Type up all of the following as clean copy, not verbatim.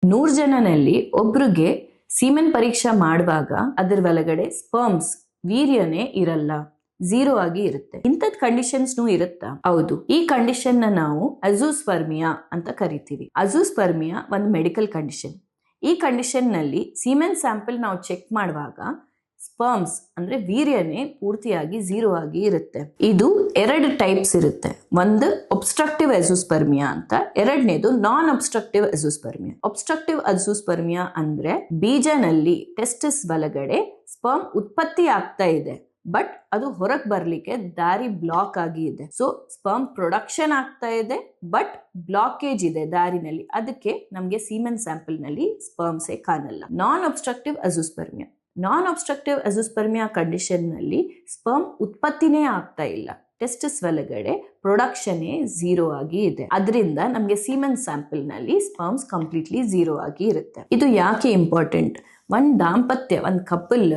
100 ಜನನಲ್ಲಿ ಒಬ್ರಿಗೆ ಸೀಮೆನ್ ಪರೀಕ್ಷೆ ಮಾಡುವಾಗ ಅದರ ಒಳಗಡೆ ಸ್ಪರ್ಮ್ಸ್ ವೀರ್ಯನೇ ಇರಲ್ಲ, 0 ಆಗಿ ಇರುತ್ತೆ. ಇಂಥದ್ ಕಂಡೀಷನ್ಸ್ನೂ ಇರುತ್ತಾ? ಹೌದು. ಈ ಕಂಡೀಷನ್ ನಾವು ಅಜೂಸ್ಪರ್ಮಿಯಾ ಅಂತ ಕರಿತೀವಿ. ಅಜೂಸ್ಪರ್ಮಿಯಾ ಒಂದು ಮೆಡಿಕಲ್ ಕಂಡೀಷನ್. ಈ ಕಂಡೀಷನ್ ನಲ್ಲಿ ಸೀಮೆನ್ ಸ್ಯಾಂಪಲ್ ನಾವು ಚೆಕ್ ಮಾಡುವಾಗ ಸ್ಪರ್ಮ್ಸ್ ಅಂದ್ರೆ ವೀರ್ಯನೇ ಪೂರ್ತಿಯಾಗಿ 0 ಆಗಿ ಇರುತ್ತೆ. ಇದು 2 ಟೈಪ್ಸ್ ಇರುತ್ತೆ. ಒಂದು ಒಬ್ಸ್ಟ್ರಕ್ಟಿವ್ ಅಜೂಸ್ಪರ್ಮಿಯಾ ಅಂತ, ಎರಡನೇದು ನಾನ್ ಒಬ್ಸ್ಟ್ರಕ್ಟಿವ್ ಅಜೂಸ್ಪರ್ಮಿಯಾ. ಒಬ್ಸ್ಟ್ರಕ್ಟಿವ್ ಅಜೂಸ್ಪರ್ಮಿಯಾ ಅಂದ್ರೆ ಬೀಜನಲ್ಲಿ ಟೆಸ್ಟಿಸ್ ಒಳಗಡೆ ಸ್ಪರ್ಮ್ ಉತ್ಪತ್ತಿ ಆಗ್ತಾ ಇದೆ, ಬಟ್ ಅದು ಹೊರಗೆ ಬರ್ಲಿಕ್ಕೆ ದಾರಿ ಬ್ಲಾಕ್ ಆಗಿ ಇದೆ. ಸೊ ಸ್ಪರ್ಮ್ ಪ್ರೊಡಕ್ಷನ್ ಆಗ್ತಾ ಇದೆ, ಬಟ್ ಬ್ಲಾಕೇಜ್ ಇದೆ ದಾರಿನಲ್ಲಿ. ಅದಕ್ಕೆ ನಮಗೆ ಸೀಮೆನ್ ಸ್ಯಾಂಪಲ್ ನಲ್ಲಿ ಸ್ಪರ್ಮ್ಸೇ ಕಾಣಲ್ಲ. ನಾನ್ ಒಬ್ಸ್ಟ್ರಕ್ಟಿವ್ ಅಜೂಸ್ಪರ್ಮಿಯಾ. ನಾನ್ ಒಬ್ಸ್ಟ್ರಕ್ಟಿವ್ ಅಜೂಸ್ಪರ್ಮಿಯಾ ಕಂಡೀಷನ್ ನಲ್ಲಿ ಸ್ಪರ್ಮ್ ಉತ್ಪತ್ತಿನೇ ಆಗ್ತಾ ಇಲ್ಲ, ಟೆಸ್ಟಿಸ್ ಒಳಗಡೆ ಪ್ರೊಡಕ್ಷನ್ನೇ 0 ಆಗಿ ಇದೆ. ಅದರಿಂದ ನಮಗೆ ಸೀಮೆನ್ ಸ್ಯಾಂಪಲ್ ನಲ್ಲಿ ಸ್ಪರ್ಮ್ಸ್ ಕಂಪ್ಲೀಟ್ಲಿ 0 ಆಗಿ ಇರುತ್ತೆ. ಇದು ಯಾಕೆ ಇಂಪಾರ್ಟೆಂಟ್? ಒಂದ್ ದಾಂಪತ್ಯ, ಒಂದ್ ಕಪಲ್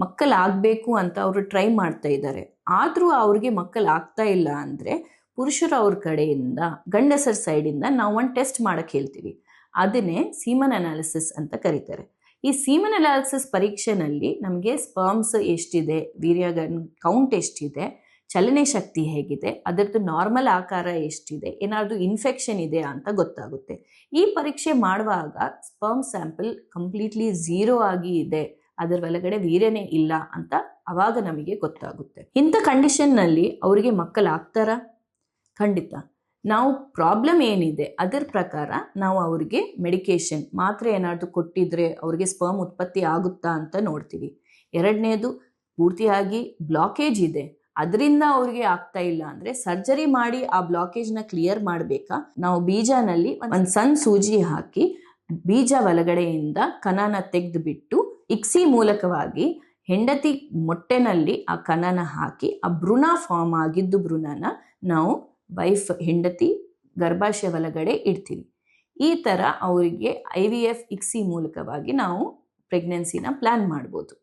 ಮಕ್ಕಳಾಗಬೇಕು ಅಂತ ಅವರು ಟ್ರೈ ಮಾಡ್ತಾ ಇದ್ದಾರೆ, ಆದ್ರೂ ಅವ್ರಿಗೆ ಮಕ್ಕಳಾಗ್ತಾ ಇಲ್ಲ ಅಂದ್ರೆ ಪುರುಷರು ಅವ್ರ ಕಡೆಯಿಂದ, ಗಂಡಸರ ಸೈಡಿಂದ ನಾವು ಒಂದು ಟೆಸ್ಟ್ ಮಾಡಕ್ ಹೇಳ್ತೀವಿ. ಅದನ್ನೇ ಸೀಮನ್ ಅನಾಲಿಸಿಸ್ ಅಂತ ಕರೀತಾರೆ. ಈ ಸೀಮನ್ ಅನಾಲಿಸಿಸ್ ಪರೀಕ್ಷೆನಲ್ಲಿ ನಮಗೆ ಸ್ಪರ್ಮ್ಸ್ ಎಷ್ಟಿದೆ, ವೀರ್ಯಗನ್ ಕೌಂಟ್ ಎಷ್ಟಿದೆ, ಚಲನೆ ಶಕ್ತಿ ಹೇಗಿದೆ, ಅದರದ್ದು ನಾರ್ಮಲ್ ಆಕಾರ ಎಷ್ಟಿದೆ, ಏನಾದ್ರು ಇನ್ಫೆಕ್ಷನ್ ಇದೆಯಾ ಅಂತ ಗೊತ್ತಾಗುತ್ತೆ. ಈ ಪರೀಕ್ಷೆ ಮಾಡುವಾಗ ಸ್ಪರ್ಮ್ ಸ್ಯಾಂಪಲ್ ಕಂಪ್ಲೀಟ್ಲಿ 0 ಆಗಿ ಇದೆ, ಅದರ ಒಳಗಡೆ ವೀರ್ಯನೇ ಇಲ್ಲ ಅಂತ ಅವಾಗ ನಮಗೆ ಗೊತ್ತಾಗುತ್ತೆ. ಇಂಥ ಕಂಡೀಷನ್ ನಲ್ಲಿ ಅವರಿಗೆ ಮಕ್ಕಳಾಗ್ತಾರಾ? ಖಂಡಿತ. ನಾವು ಪ್ರಾಬ್ಲಮ್ ಏನಿದೆ ಅದರ ಪ್ರಕಾರ ನಾವು ಅವ್ರಿಗೆ ಮೆಡಿಕೇಶನ್, ಮಾತ್ರೆ ಏನಾದ್ರು ಕೊಟ್ಟಿದ್ರೆ ಅವ್ರಿಗೆ ಸ್ಪರ್ಮ್ ಉತ್ಪತ್ತಿ ಆಗುತ್ತಾ ಅಂತ ನೋಡ್ತೀವಿ. ಎರಡನೇದು, ಪೂರ್ತಿಯಾಗಿ ಬ್ಲಾಕೇಜ್ ಇದೆ, ಅದರಿಂದ ಅವ್ರಿಗೆ ಆಗ್ತಾ ಇಲ್ಲ ಅಂದ್ರೆ ಸರ್ಜರಿ ಮಾಡಿ ಆ ಬ್ಲಾಕೇಜ್ ನ ಕ್ಲಿಯರ್ ಮಾಡಬೇಕಾ? ನಾವು ಬೀಜನಲ್ಲಿ ಒಂದು ಸಣ್ಣ ಸೂಜಿ ಹಾಕಿ ಬೀಜ ಒಳಗಡೆಯಿಂದ ಕಣನ ತೆಗೆದು ಬಿಟ್ಟು ಇಕ್ಸಿ ಮೂಲಕವಾಗಿ ಹೆಂಡತಿ ಮೊಟ್ಟೆನಲ್ಲಿ ಆ ಕಣನ ಹಾಕಿ ಆ ಭ್ರೂಣ ಫಾರ್ಮ್ ಆಗಿದ್ದು ಭ್ರೂಣನ ನಾವು ವೈಫ್ ಹೆಂಡತಿ ಗರ್ಭಾಶಯ ಒಳಗಡೆ ಇಡ್ತೀವಿ. ಈ ತರ ಅವರಿಗೆ IVF ಇಕ್ಸಿ ಮೂಲಕವಾಗಿ ನಾವು ಪ್ರೆಗ್ನೆನ್ಸಿನ ಪ್ಲಾನ್ ಮಾಡ್ಬೋದು.